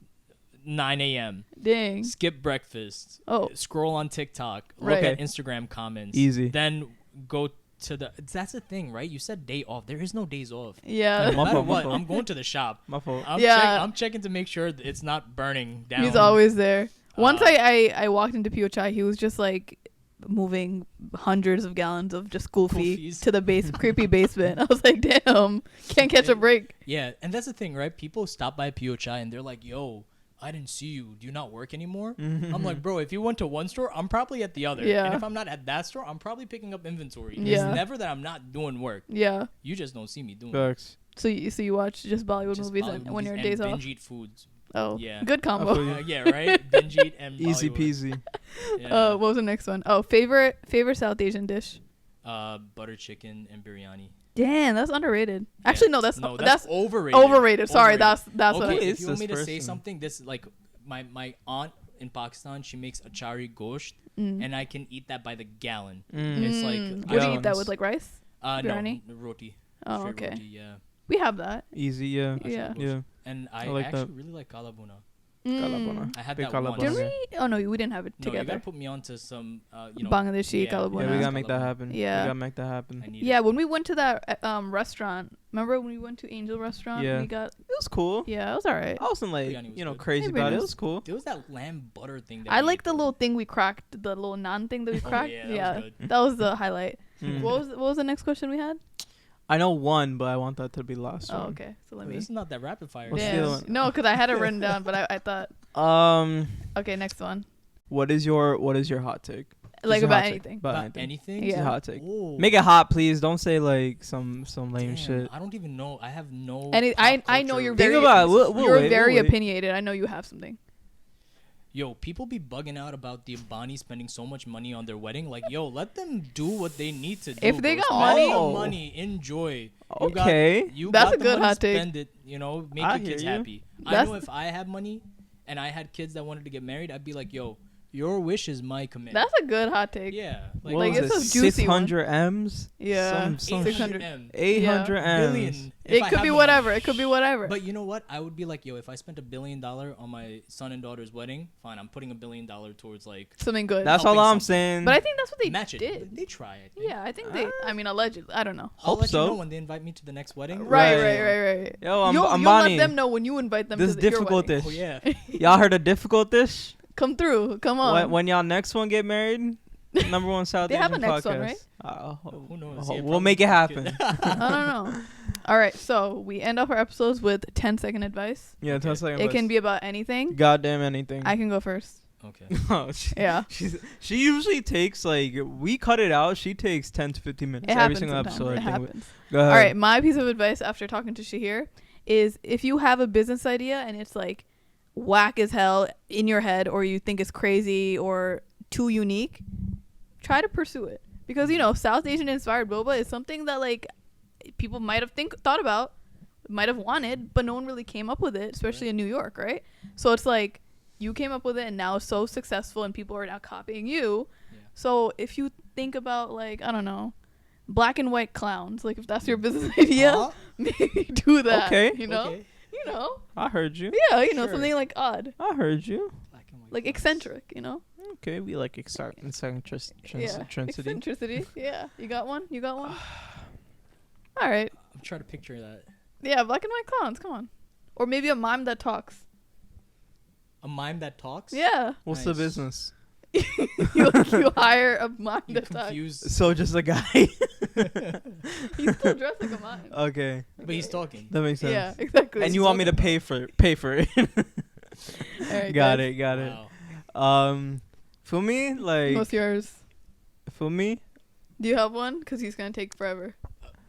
9 a.m. Dang. Skip breakfast. Oh. Scroll on TikTok. Right. Look at Instagram comments. Easy. Then go to the. That's the thing, right? You said day off. There is no days off. Yeah. My No matter fault, my what, fault. I'm going to the shop. My fault. I'm checking to make sure that it's not burning down. He's always there. Once I walked into Poai, he was just like moving hundreds of gallons of just Kulfis. to the creepy basement. I was like, damn, can't catch a break. Yeah, and that's the thing, right? People stop by Poai and they're like, yo, I didn't see you. Do you not work anymore? I'm like, bro, if you went to one store, I'm probably at the other. Yeah. And if I'm not at that store, I'm probably picking up inventory. Yeah. It's never that I'm not doing work. Yeah. You just don't see me doing it. Facts. So you watch just Bollywood Just movies Bollywood when you're movies days and off. binge eat foods. Oh, Yeah. good I combo. feel you. Yeah, right? Binge eat and Easy Bollywood. peasy. Yeah. What was the next one? Oh, favorite South Asian dish. Butter chicken and biryani. Damn, that's underrated. Yeah. Actually, no, that's overrated. overrated. Sorry, that's okay, what I. if is you want this me to say person? something, this like my aunt in Pakistan, she makes achari gosht, Mm. and I can eat that by the gallon. Mm. It's like What do you eat that gallons. with, like rice? biryani? No, roti. Oh, Straight okay. Roti, yeah. We have that. Easy. Yeah. Yeah. Yeah. And I like actually that. really like kalabuna. Kalabona. I had Big that once. kalabona. Didn't Yeah. we? Oh no, we didn't have it No, you gotta together. put me on to some, Bangladeshi kalabona. Yeah, we Yeah, gotta make that happen. Yeah. We gotta make that happen. I need it. when we went to that restaurant, remember when we went to Angel Restaurant? Yeah. We got. It was cool. Yeah, it was alright. I wasn't like Biryani was good. crazy Maybe about it. it It was- was cool. There was that lamb butter thing. That I we like ate, the though. little thing we cracked, the little naan thing that we Oh, cracked. yeah, that was good. that was the highlight. Mm. What was the next question we had? I know one, but I want that to be the last Oh, one. okay. So let me. This is not that rapid fire. What's the other Damn. one? No, because I had it written down, but I thought. Okay, next one. What is your hot take? Like Just a about hot take. anything. About About anything. anything? Yeah. Just a hot take. Oh. Make it hot, please. Don't say like some lame Damn, shit. I don't even know. I have no. I know you're Think very. about it. We'll you're wait, very we'll wait. opinionated. I know you have something. Yo, people be bugging out about the Ambani spending so much money on their wedding. Like, yo, let them do what they need to do. If they bro. got Spend money- your money, enjoy. Okay. You That's got a the good money, hot take. spend it. You know, make I your kids hear you. happy. I That's- know if I had money and I had kids that wanted to get married, I'd be like, yo, your wish is my command. That's a good hot take. yeah. What Like, was it's it? a juicy one. 600 M's? Yeah. Some 600. 800 800 M's. billion. It could be whatever. It could be whatever. But you know what? I would be like, yo, if I spent $1 billion on my son and daughter's wedding, fine. I'm putting $1 billion towards like Something good. That's helping all I'm something. saying. But I think that's what they match it. did. They try. I think. Yeah, I think they. I mean, allegedly. I don't know. I'll Hope let so. you know when they invite me to the next wedding. Right. Yo, You'll Ambani, let them know when you invite them this to your difficult wedding. dish. Oh yeah. Y'all heard of difficult dish? Come through. Come on. When y'all next one get married, number one South They Asian have a next podcast. one, right? Who knows? We'll Yeah, probably make it not happen. good. I don't know. All right, so we end off our episodes with 10-second advice. Yeah, 10 seconds. It can be about anything. goddamn anything. I can go first. Okay. Oh, Yeah. she usually takes like we cut it out. She takes 10 to 15 minutes It every happens single sometimes. episode. It I think. happens. Go ahead. All right, my piece of advice after talking to Shaheer is if you have a business idea and it's like whack as hell in your head or you think it's crazy or too unique, try to pursue it. Because, you know, South Asian inspired boba is something that like people might have thought about, might have wanted, but no one really came up with it, especially in New York, right? So it's like you came up with it, and now it's so successful, and people are now copying you. Yeah. So if you think about, like, I don't know, black and white clowns, like if that's your business idea, maybe do that. Okay. You know? Okay. You know? I heard you. Yeah, you know, Sure. something like odd. I heard you. Black and white Like clowns. eccentric, you know? Okay, we like eccentricity. Eccentricity. Yeah. You got one? All right. I'm trying to picture that. Yeah, black and white clowns. Come on. Or maybe a mime that talks. A mime that talks? Yeah. What's the Nice. business? you hire a mime You that talks. confuse. So just a guy. He's still dressed like a mime. Okay, But he's talking. that makes sense. Yeah, exactly. And you want me to pay for it? All right, Got guys. it. Wow. For me, like, What's yours? for me, Do you have one? Because he's going to take forever.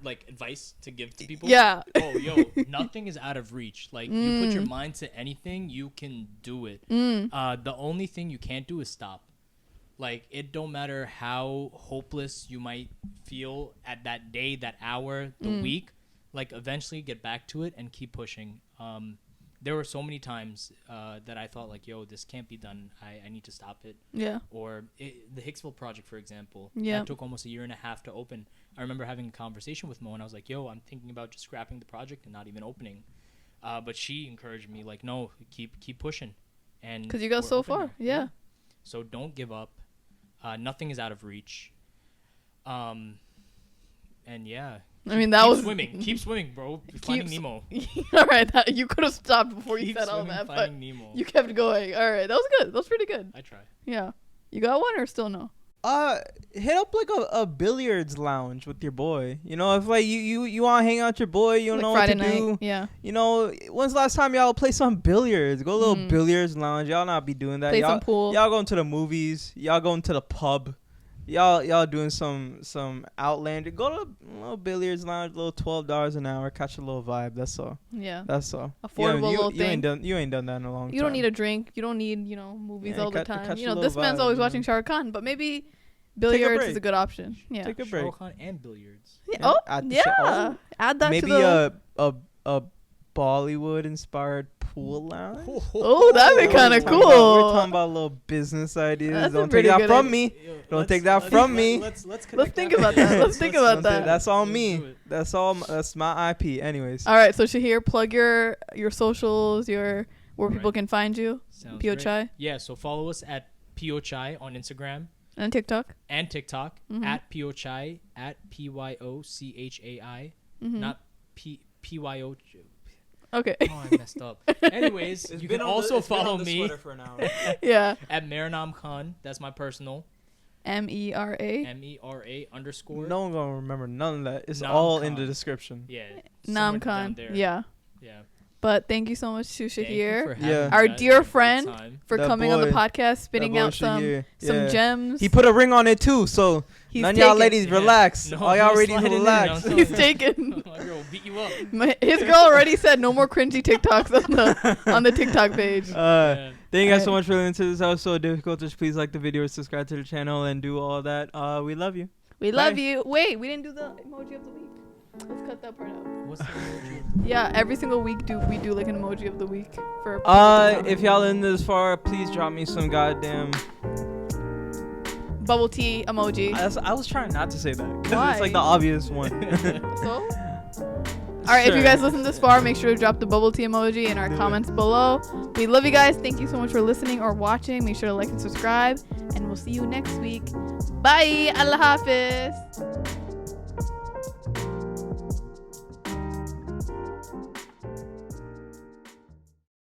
Like advice to give to people? Yeah. Oh, yo, nothing is out of reach. Like, you put your mind to anything, you can do it. The only thing you can't do is stop. Like, it don't matter how hopeless you might feel at that day, that hour, the week. Like, eventually get back to it and keep pushing. There were so many times that I thought, like, yo, this can't be done. I need to stop it. Yeah. Or the Hicksville project, for example. Yeah. That took almost a year and a half to open. I remember having a conversation with Mo, and I was like, yo, I'm thinking about just scrapping the project and not even opening. But she encouraged me, like, no, keep pushing. And Because you got we're so open far. now. Yeah. So don't give up. Nothing is out of reach. And yeah. I mean, that keep was swimming. Keep swimming, bro. Finding Nemo. All right. You could have stopped before you Keep said all swimming, that, but Finding Nemo. you kept going. All right. That was good. That was pretty good. I try. Yeah. You got one or still no? hit up like a billiards lounge with your boy. You know, if like you want to hang out with your boy, you don't Like know Friday what to do. night. Yeah. You know, when's the last time y'all play some billiards? Go to a little billiards lounge. Y'all not be doing that. Play y'all, some pool. Y'all going to the movies. Y'all going to the pub. Y'all doing some outlander. Go to a little billiards lounge, little $12 an hour, catch a little vibe. That's all. Yeah. That's all. Affordable little thing. You ain't done that in a long time. You don't need a drink. You don't need, movies Yeah, all the catch time. a You know, little this man's vibe, always you watching know. Shah Rukh Khan, but maybe billiards is break. a good option. Yeah. Take a Shah break. Rukh Khan and billiards. Yeah. Yeah, Oh, add the yeah. shit- oh. Add that Maybe to the... a Bollywood inspired pool lounge. Oh, that'd be kind of We're talking about- We're cool. talking about little business ideas. That's a Don't take pretty that good from idea. me. Don't take that from me. Let's think about that. Let's think about that. That's all Let's do me. it. That's all. That's my IP. Anyways. All right, so Shaheer, plug your socials, where people Right. can find you, Sounds Pio great. Chai, Yeah, so follow us at Piochai on Instagram and TikTok. and TikTok Mhm. at Piochai at PYOCHAI, Mhm. not PYO. Okay. Oh, I messed up. Anyways, you can also follow me Yeah. at Meranam Khan. That's my personal MERA. MERA _ No one gonna remember none of that. It's Nam all in Khan. the description. Yeah. Nam somewhere down Khan. there. Yeah. Yeah. But thank you so much to Thank you Shaheer for having Yeah. me, Our guys. dear I had a great friend. time. for That coming on the boy- podcast, spitting That boy out some Shaheer. Yeah. gems. He put a ring on it too, so He's none of y'all taken. ladies Yeah. relax. No, All y'all no ladies sliding in, relax. I'm telling He's you. taken. My girl will beat you up. His girl already said no more cringy TikToks on the TikTok page. Yeah. Thank you guys so Alright. much for listening to this episode. Difficult. Just please like the video, subscribe to the channel, and do all that. We love you. We Bye. love you. Wait, we didn't do the emoji of the week. Let's cut that part out. What's the emoji? Yeah, every single week we do like an emoji of the week for people to comment. If y'all in this far, please drop me some goddamn. Bubble tea emoji. I was trying not to say that because Why? it's like the obvious one. So, all right, if you guys listen this far, make sure to drop the bubble tea emoji in our Do it. comments below. We love you guys. Thank you so much for listening or watching. Make sure to like and subscribe, and we'll see you next week. Bye. Allah Hafiz.